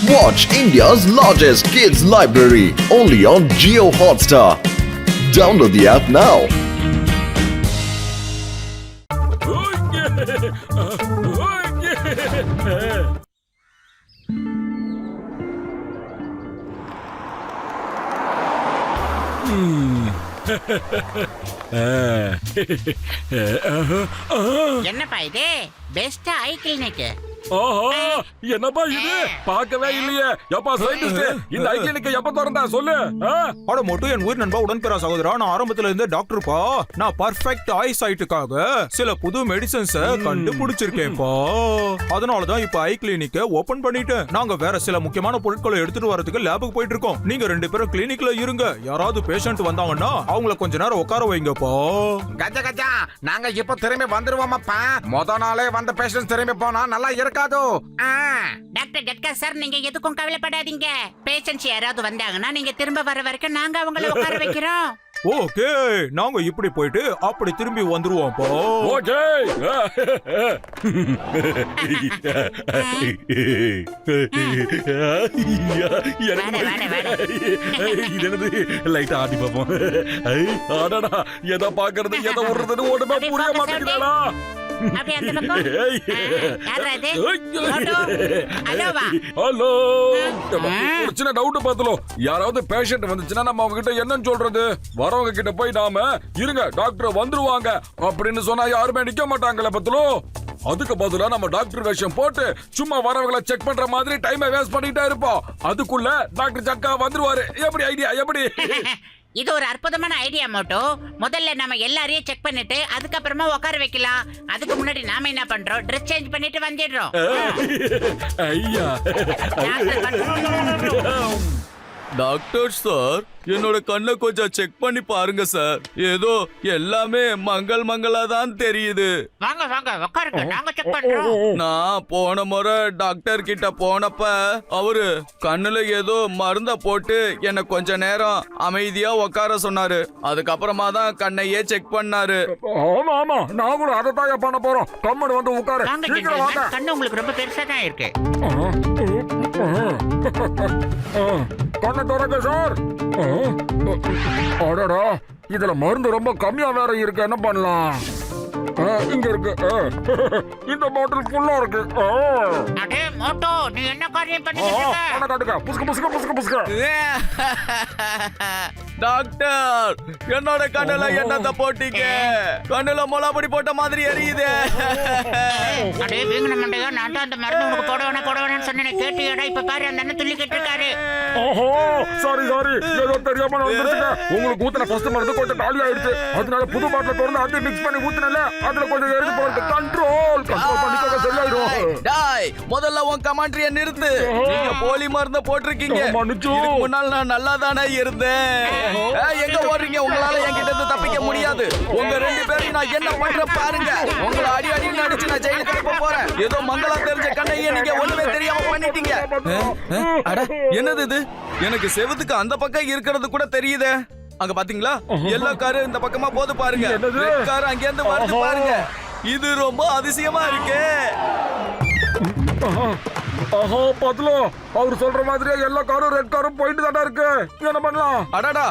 Watch India's largest kids library only on Jio Hotstar. Download the app now. என்னப்பா இது best I clinic. என்னப்பா இது பார்க்கவே இல்லையே. எப்பா சயின்டிஸ்ட், இந்த ஐ கிளினிக் எப்ப திறந்தா சொல்லு. அட மொட்டு என் உயிர் நண்பா உடன்பிறா சகோதரா, நான் ஆரம்பத்துல இருந்தே டாக்டர்ப்பா. நான் பர்ஃபெக்ட் ஐ சைட்டுக்காக சில புது மெடிசன்ஸ கண்டுபிடிச்சிருக்கேன்ப்பா. அதனாலதான் இப்ப ஐ கிளினிக்க ஓபன் பண்ணிட்டேன். நாங்க வேற சில முக்கியமான பொருட்களை எடுத்துட்டு வரதுக்கு லேபுக்கு போயிட்டு இருக்கோம். நீங்க 2 பேரும் கிளினிக்ல இருங்க. யாராவது பேஷண்ட் வந்தாங்கன்னா அவங்கள கொஞ்ச நேரம் உட்கார வைங்கப்பா. கஜா கஜா, நாங்க இப்ப திரும்பி வந்துருவோமப்பா. முத நாளே வந்த பேஷண்ட் திரும்பி போனா நல்லா இருக்காது. டாக்டர் ஜட்கா சார், நீங்க எதுக்கும் கவலைப்படாதீங்க. பேஷண்ட்ஸ் யாராவது வந்தாங்கன்னா நீங்க திரும்ப வர வரைக்கும் நாங்க அவங்கள உட்கார வைக்கிறோம். ஓகே, நாங்க இப்படி போயிட்டு அப்படி திரும்பி வந்துருவோம்ப்பா. ஓகே. லைட்டா ஆட்டி பார்ப்போம். அடடா, எதை பாக்குறது எதை விடுறதுன்னு ஒண்ணுமே புரிய மாட்டேங்குதா. ஹலோ, ஒரு சின்ன டவுட் பார்த்தோம். யாராவது பேஷண்ட் வந்துச்சுன்னா நம்ம அவங்க கிட்ட என்னன்னு சொல்றது? வரவங்க கிட்ட போய் நாம இருங்க டாக்டர் வந்துருவாங்க அப்படின்னு சொன்னா யாருமே நிக்க மாட்டாங்களே பத்தலோ. அதுக்கு பதிலா நம்ம டாக்டர் வேஷம் போட்டு சும்மா வரவங்களை செக் பண்ற மாதிரி டைமை வேஸ்ட் பண்ணிட்டே இருப்போம். அதுக்குள்ள டாக்டர் ஜட்கா வந்துருவாரு. எப்படி ஐடியா? எப்படி? இது ஒரு அற்புதமான ஐடியா மோட்டோ. முதல்ல நம்ம எல்லாரையும் செக் பண்ணிட்டு அதுக்கப்புறமா உட்கார வைக்கலாம். அதுக்கு முன்னாடி நாம என்ன பண்றோம், ட்ரெஸ் சேஞ்ச் பண்ணிட்டு வந்துடுறோம். ஐயா, டாக்டர் சார், என்னோட கண்ணை கொஞ்சம் செக் பண்ணி பாருங்க சார். ஏதோ எல்லாமே மங்களா தான் தெரியுது. வாங்க வாங்க உட்காருங்க, நாங்க செக் பண்றோம். நான் போன முறை டாக்டர் கிட்ட போனப்ப அவரு கண்ணுல ஏதோ மருந்த போட்டு என்ன கொஞ்ச நேரம் அமைதியா உட்கார சொன்னாரு. அதுக்கப்புறமா தான் கண்ணையே செக் பண்ணாரு. ஆமா ஆமா, நான் கூட அதை தான் பண்ண போறோம். கம்மன் வந்து உட்காரு. கண்ணு உங்களுக்கு ரொம்ப பெருசா தான் இருக்கு. கண்ணை திறக்க சார். அடடா, இதுல மருந்து ரொம்ப கம்மியா வேற இருக்கு. என்ன பண்ணலாம்? இங்க இருக்கு. இந்த பாட்டில் ஃபுல்லா இருக்கு. அடே மோட்டோ, நீ என்ன காரியம் பண்ணிட்டு புஸ்க. டாக்டர், என்னோட கண்ணுல என்னத்த போட்டீங்க? கண்ணுல மொளபடி போட்ட மாதிரி எரியுது. அடே வீங்கன மண்டையா, நான் தான் அந்த மருந்து உனக்கு போட வேணாம்னு சொன்னேன். கேட்டியடா? இப்ப பாரு அந்த அண்ணன் துள்ளிக்கிட்டு இருக்காரு. ஓஹோ, சாரி ஏதோ தெரியாம நடந்துருச்சுங்க. உங்களுக்கு ஊத்துன ஃபர்ஸ்ட் மருந்து கொஞ்சம் காலி ஆயிடுச்சு. அதனால புது பாட்டில திறந்து அதை மிக்ஸ் பண்ணி ஊத்துனல, அதுல கொஞ்சம் எரிஞ்சு போறது. கண்ட்ரோல் பண்ணிக்கோங்க, சரியாயிடும். டாய், முதல்ல உன் கமாண்ட்ரிய நிறுத்து. நீங்க போலி மருந்து போட்டிருக்கீங்க. இதுக்கு முன்னால் நான் நல்லா தானே இருந்தேன். எங்க ஓடுறீங்க? உங்களால என்கிட்ட இருந்து தப்பிக்க முடியாது. உங்க 2 பேரையும் நான் என்ன பண்றேன் பாருங்க. உங்களை அடி அடிச்சு நான் ஜெயிலுக்கு அனுப்ப போறேன். ஏதோ மங்களா தெரிஞ்ச கண்ணையே நீங்க ஒண்ணுமே தெரியாம பண்ணிட்டீங்க. அட, என்னது இது? எனக்கு செவுத்துக்கு அந்த பக்கம் இருக்கிறது கூட தெரியுதே. அங்க பாத்தீங்களா? எல்லா காரும் இந்த பக்கமா போது பாருங்க. ரெட் கார் அங்க இருந்து வருது பாருங்க. இது ரொம்ப அதிசயமா இருக்கு. ஆஹா, பத்லோ, அவர் சொல்ற மாதிரியே எல்லா காரும் ரெட் காரும் போயிட்டு தானே இருக்கு. என்ன பண்ணலாம்? அடடா,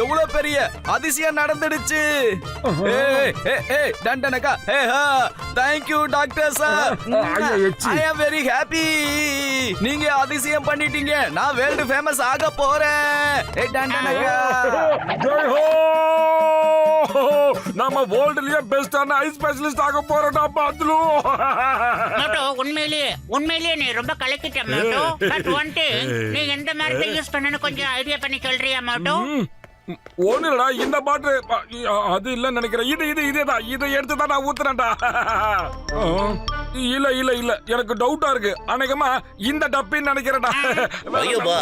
எவ்வளவு பெரிய அதிசயம் நடந்துடுச்சு. டண்டனக்கா. Thank you doctor sir. I am very happy. நீங்க அதிசயம் பண்ணிட்டீங்க. நான் வேர்ல்ட் ஃபேமஸ் ஆக போறேன். டண்டனக்கா. ஜெய் ஹோ! நம்ம வேர்ல்ட்லயே பெஸ்டான ஐ ஸ்பெஷலிஸ்ட் ஆக போறோம்டா பத்லோ. மோட்டோ, உண்மையிலேயே நீ ரொம்ப கலக்கிட்ட மோட்டோ. பட் ஒன் திங், நீ எந்த மரத்தை யூஸ் பண்ணனும் கொஞ்சம் ஐடியா பண்ணி சொல்றியா மோட்டோ? ஒண்ணு இல்லடா, இந்த பாட்டு அது இல்லன்னு நினைக்கிறேன். இதுதான். இதை எடுத்து தான் நான் ஊத்துறேன்டா. இல்ல எனக்கு டவுட்டா இருக்கு. அநேகமா இந்த டப்பின்னு நினைக்கிறேன்டா. ஐயோபா,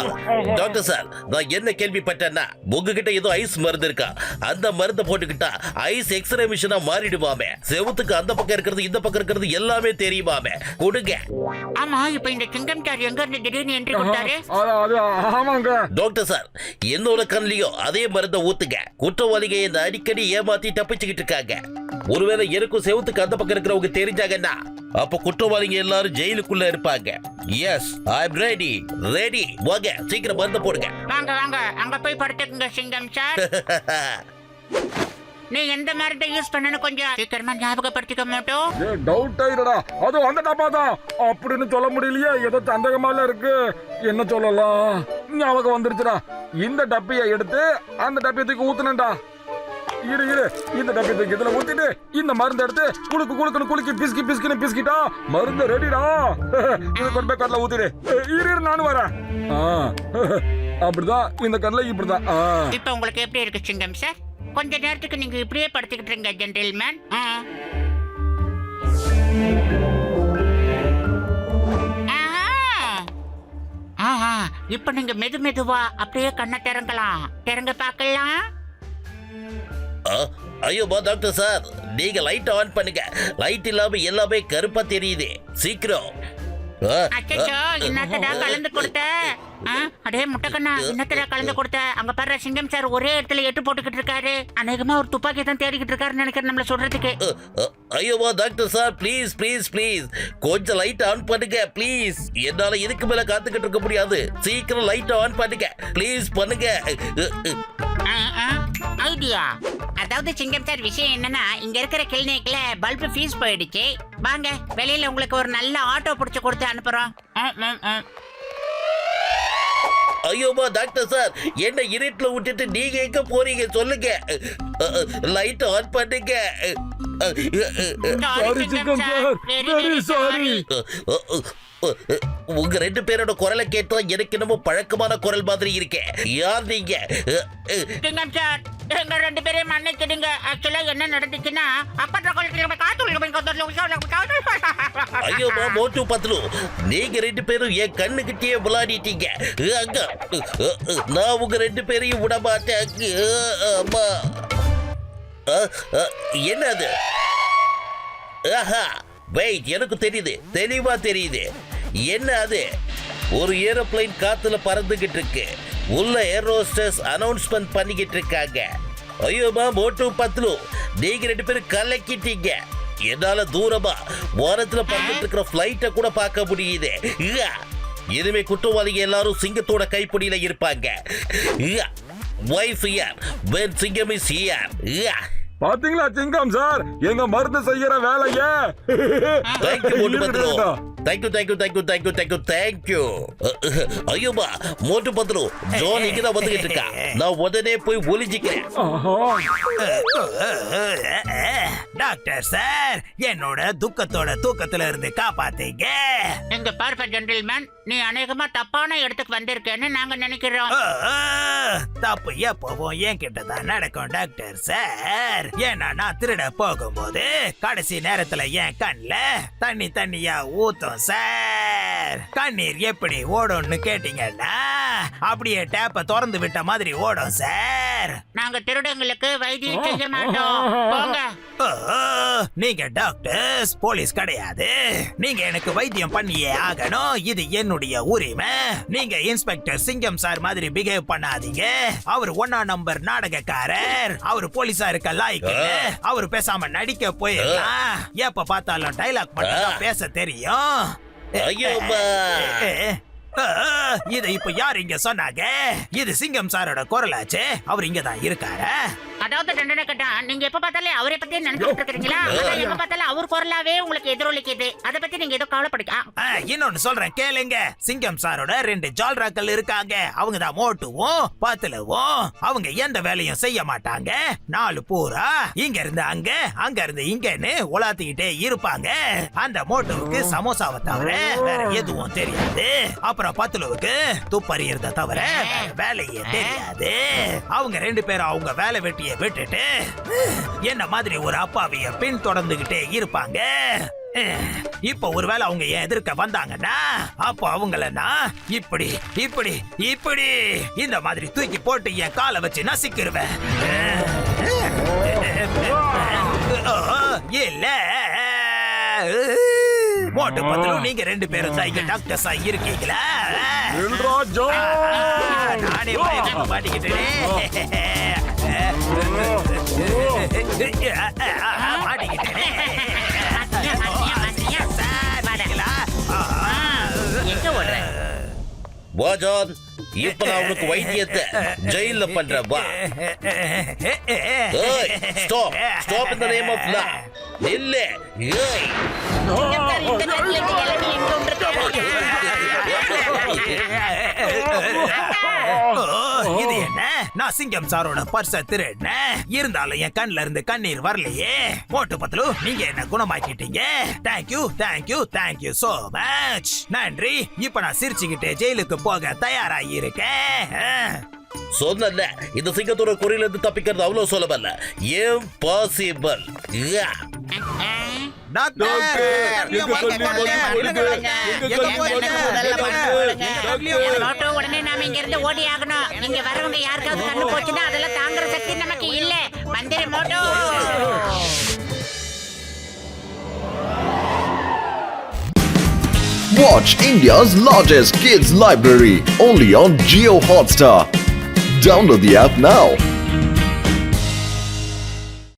டாக்டர் சார், நான் என்ன கேள்விப்பட்டேன்னா உங்ககிட்ட ஏதோ ஐஸ் மருந்து இருக்கா? அந்த மருந்தை போட்டுக்கிட்டா ஐஸ் எக்ஸ்ரே மிஷினா மாறிடுவாமே. செவுத்துக்கு அந்த பக்கம் இருக்கிறது இந்த பக்கம் இருக்கிறது எல்லாமே தெரியுமாமே. கொடுங்க. ஆமா, இப்ப இந்த சிங்கம் சார் எங்க இருந்து திடீர்னு என்ட்ரி கொடுத்தாரு? ஆமாங்க டாக்டர் சார், என்னோட கண்ணிலையும் அதே மருந்தை ஊத்துங்க. குற்றவாளிகள் இந்த அடிக்கடி ஏமாத்தி தப்பிச்சுக்கிட்டு இருக்காங்க. ஒருவேளை எனக்கும் செவுத்துக்கு அந்த பக்கம் இருக்கிறவங்க தெரிஞ்சாங்கன்னா அப்ப குற்றவாளிங்க எல்லாரும் ஜெயிலுக்குள்ள இருப்பாங்க. Yes, I am ready. வாங்க சீக்கிரம் மருந்து போடுங்க. வாங்க வாங்க, அங்க போய் படுத்துக்குங்க சிங்கம் சார். நீ எந்த மருந்தை யூஸ் பண்ணனு கொஞ்சம் சீக்கிரமா ஞாபகப்படுத்திக்க மாட்டோம். டவுட் ஆயிடுடா. அது அந்த டப்பா தான் அப்படின்னு சொல்ல முடியலையே, ஏதோ சந்தேகமால இருக்கு. என்ன சொல்லலாம்? ஞாபகம் வந்துருச்சுடா. இந்த டப்பியை எடுத்து அந்த டப்பியை தூக்கி ஊத்துனேன்டா. இரு இந்த டப்பியை தூக்கி இதுல ஊத்திட்டு இந்த மருந்து எடுத்து குலுக்கி பிஸ்கிட்டா மருந்து ரெடிடா. இது கொண்டு போய் கடல ஊத்திடு. இரு நானும் வரேன். அப்படிதான் இந்த கடல இப்படிதான். இப்ப உங்களுக்கு எப்படி இருக்கு சிங்கம் சார்? கொஞ்ச நேரத்துக்கு நீங்க இப்படியே படுத்துக்கிட்டு இருங்க ஜென்டில்மேன். இப்ப நீங்க மெதுவா அப்படியே கண்ணை திறங்க பார்க்கலாம். ஐயோ டாக்டர் சார், நீங்க லைட் ஆன் பண்ணுங்க. லைட் இல்லாம எல்லாமே கருப்பா தெரியுது. சீக்கிரம். அச்சோ, இன்னத்தடா கலந்து கொடுத்த. அடே முட்டைக்கண்ணா, இன்னத்தடா கலந்து கொடுத்த. அங்க பாரு சிங்கம் சார் ஒரே இடத்துல எட்டு போட்டுக்கிட்டு இருக்காரு. அநேகமா ஒரு துப்பாக்கி தான் தேடிக்கிட்டு இருக்காருன்னு நினைக்கிறேன் நம்மள சொல்றதுக்கு. ஐயோ டாக்டர் சார், ப்ளீஸ் கொஞ்சம் லைட் ஆன் பண்ணுங்க ப்ளீஸ். என்னால இதுக்கு மேல காத்துக்கிட்டு இருக்க முடியாது. சீக்கிரம் லைட் ஆன் பண்ணுங்க ப்ளீஸ் பண்ணுங்க. ஐடியா. அதாவது சிங்கம் சார், விஷயம் என்னன்னா இங்க இருக்கிற கிளினிக்ல பல்பு ஃபீஸ் போயிடுச்சு. வாங்க வெளியில உங்களுக்கு ஒரு நல்ல ஆட்டோ பிடிச்சு கொடுத்து அனுப்புறோம். ஐயோமா டாக்டர் சார், என்ன இருட்டுல விட்டுட்டு நீங்க எங்க போறீங்க சொல்லுங்க. லைட் ஆன் பண்ணுங்க. சாரி சிங்கம் சார், வெரி சாரி. உங்க ரெண்டு பேரோட குரலை கேட்டா எனக்கு என்னமோ பழக்கமான குரல் மாதிரி இருக்கே. யார் நீங்க? சிங்கம் சார், எங்க ரெண்டு பேரையும் மன்னிச்சிடுங்க. ஆக்சுவலா என்ன நடந்துச்சுன்னா ஐயோமா மோட்டு பத்லு, நீங்க ரெண்டு பேரும் என் கண்ணுகிட்டே விளையாடிட்டீங்க. அங்க நான் உங்க ரெண்டு பேரையும் விட மாட்டேன். என்னது? வெயிட், எனக்கு தெரியுது, தெளிவா தெரியுது. என்ன அது? ஒரு ஏரோப்ளைன் காத்துல பறந்துகிட்டு இருக்கு. உள்ள ஏரோஸ்டர்ஸ் அனௌன்ஸ்மெண்ட் பண்ணிக்கிட்டு இருக்காங்க. ஐயோமா மோட்டு பத்லு, நீங்க ரெண்டு பேரும் கலக்கிட்டீங்க. என்னால தூரமா வானத்துல பறந்துட்டு இருக்கிற பிளைட்ட கூட பார்க்க முடியுது. இனிமே குற்றவாளிங்க எல்லாரும் சிங்கத்தோட கைப்பிடியில இருப்பாங்க. வைஃப் ஹியர் when சிங்கம் இஸ் ஹியர். பாத்தீங்களா சிங்கம் சார், எங்க மருந்து செய்யற வேலைய. தேங்க்யூ. ஐயோமா மோட்டு பத்ரு, ஜோன் இங்கதான் வந்துகிட்டு இருக்கா. நான் உடனே போய் ஒளிஞ்சிக்கிறேன். டாக்டர் சார், என்னோட துக்கத்தோட தூக்கத்துல இருந்து காப்பாத்தீங்க. எங்க பார்ப்ப ஜென்டில்மேன், நீ அநேகமா தப்பான இடத்துக்கு வந்திருக்கேன்னு நாங்க நினைக்கிறோம். தப்பு எப்பவும் என்கிட்ட தான் நடக்கும் டாக்டர் சார். ஏன்னா நான் திருட போகும்போது கடைசி நேரத்துல என் கண்ணுல தண்ணியா ஊத்தும் சார். கண்ணீர் எப்படி ஓடும்னு கேட்டீங்கன்னா அப்படியே டேப்ப திறந்து விட்ட மாதிரி ஓடும் சார். நாங்க திருடங்களுக்கு வைத்தியம் செய்ய மாட்டோம். போங்க. நீங்க டாக்டர்ஸ், போலீஸ் கிடையாது. நீங்க எனக்கு வைத்தியம் பண்ணியே ஆகணும். இது என்னுடைய உரிமை. நீங்க இன்ஸ்பெக்டர் சிங்கம் சார் மாதிரி பிஹேவ் பண்ணாதீங்க. அவர் 1 நம்பர் நாடகக்காரர். அவர் போலீஸா இருக்க லாய்க்கு. அவர் பேசாம நடிக்க போயிடலாம். எப்ப பார்த்தாலும் டைலாக் மட்டும் பேச தெரியும். இத இப்ப யார் இங்க சொன்னாங்க? இது சிங்கம் சாரோட குரலாச்சே. அவர் இங்க தான் இருக்காரு. அதாவது தண்டனை கட்டா, நீங்க எப்ப பார்த்தாலே அவரை பத்தி நினைச்சிட்டு இருக்கீங்களா? எப்ப பார்த்தாலும் அவர் குரலாவே உங்களுக்கு எதிரொலிக்குது. அத பத்தி நீங்க ஏதோ கவலைப்படுங்க. இன்னொன்னு சொல்றேன் கேளுங்க. சிங்கம் சாரோட 2 ஜால்ராக்கள் இருக்காங்க. அவங்க தான் மோட்டுவும் பத்லுவும். அவங்க எந்த வேலையும் செய்ய மாட்டாங்க. 4 பூரா இங்க இருந்து அங்க, அங்க இருந்து இங்கன்னு உலாத்திக்கிட்டே இருப்பாங்க. அந்த மோட்டுவுக்கு சமோசாவை தவிர வேற எதுவும் தெரியாது. அப்புறம் பத்லுவுக்கு துப்பறியறத தவிர வேலையே தெரியாது. அவங்க 2 பேரும் அவங்க வேலை வெட்டிய விட்டுட்டு என்ன மாதிரி ஒரு அப்பாவிய பின் தொடர்ந்துகிட்டே இருப்பாங்க. இப்ப ஒருவேளை அவங்க என் எதிர்க்க வந்தாங்கன்னா அப்போ அவங்கள நான் இப்படி இப்படி இப்படி இந்த மாதிரி தூக்கி போட்டு என் காலை வச்சு நசிக்கிருவேன். இல்ல மோட்டு பத்லு, நீங்க 2 பேரும் சைக்கிள் டாக்டர்ஸா இருக்கீங்களா? நானே மாட்டிக்கிட்டேன். மாட்டிக்கிட்டேனே. எங்க ஓடுற? வா ஜான், இப்ப நான் உனக்கு வைத்தியத்தை ஜெயில பண்றேன் வா. ஏய், stop stop in the name of law. நில்லு. ஏய், இந்த தண்ணியில இருந்து கிளம்பி எங்க ஓடுறது? இது என்ன? நான் சிங்கம் சாரோட பர்ஸ திருடினேன். இருந்தாலும் என் கண்ணுல இருந்து கண்ணீர் வரலையே. மோட்டு பத்லு, நீங்க என்ன குணமாக்கிட்டீங்க. Thank you thank you thank you so much. நன்றி. இப்ப நான் சிரிச்சுக்கிட்டே ஜெயிலுக்கு போக தயாராகி இருக்கேன். சொன்னல இந்த சிங்கத்தோட குறியில இருந்து தப்பிக்கிறது அவ்வளவு சுலபம் இல்ல. இம்பாசிபிள். மோட்டோ, உடனே நாம இங்க இருந்து ஓடி ஆகணும். இங்க வரவங்க யாருக்காவது கண்ணு போச்சுன்னா அதெல்லாம் தாங்குற சக்தி நமக்கு இல்ல. மந்திரி Moto. Watch India's largest kids library only on Geo Hotstar. Download the app now.